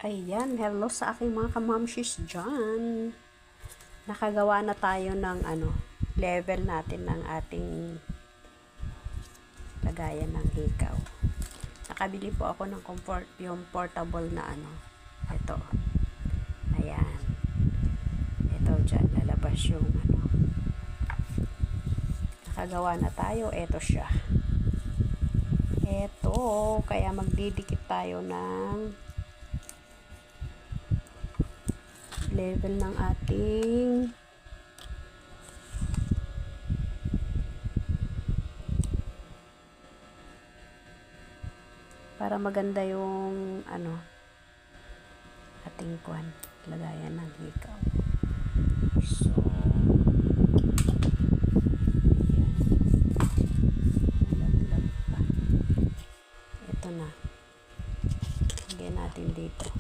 Ayan, hello sa aking mga kamamshis dyan. Nakagawa na tayo ng level natin ng ating lagayan ng hikaw. Nakabili po ako ng yung portable na ito. Ayan. Ito dyan, lalabas yung Nakagawa na tayo, ito siya. Ito, kaya magdidikit tayo ng level ng ating para maganda yung ating lagayan ng hikaw. So laglag pa. Ito na, lagyan natin dito.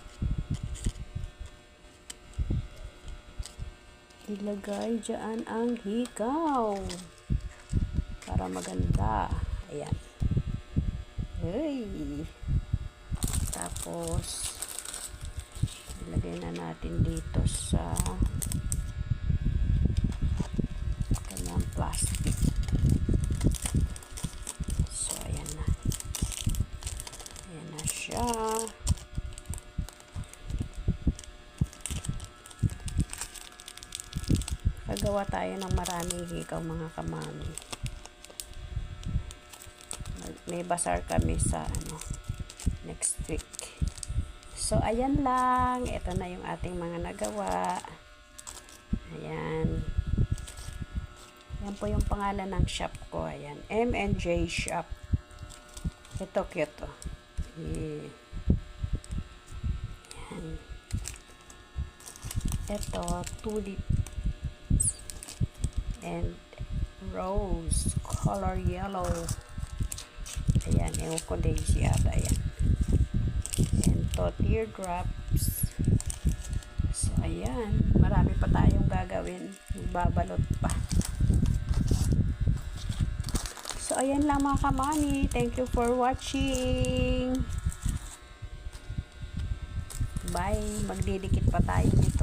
Ilagay dyan ang hikaw para maganda. Ayan. Hey. Tapos ilagay na natin dito sa kanyang plastic. So ayan na. Ayan na siya. Gagawa tayo ng maraming hikaw mga kamami. May bazaar kami sa next week. So ayan lang, ito na yung ating mga nagawa. Ayan. Yan po yung pangalan ng shop ko. Ayan, M&J Shop. Ito cute oh. Ayan. Ito tulip and rose color yellow. Ayan, ewan ko daisy ata yan. And to teardrops. So ayan, marami pa tayong gagawin, babalot pa. So ayan lang mga kamami, thank you for watching. Bye, magdidikit pa tayo.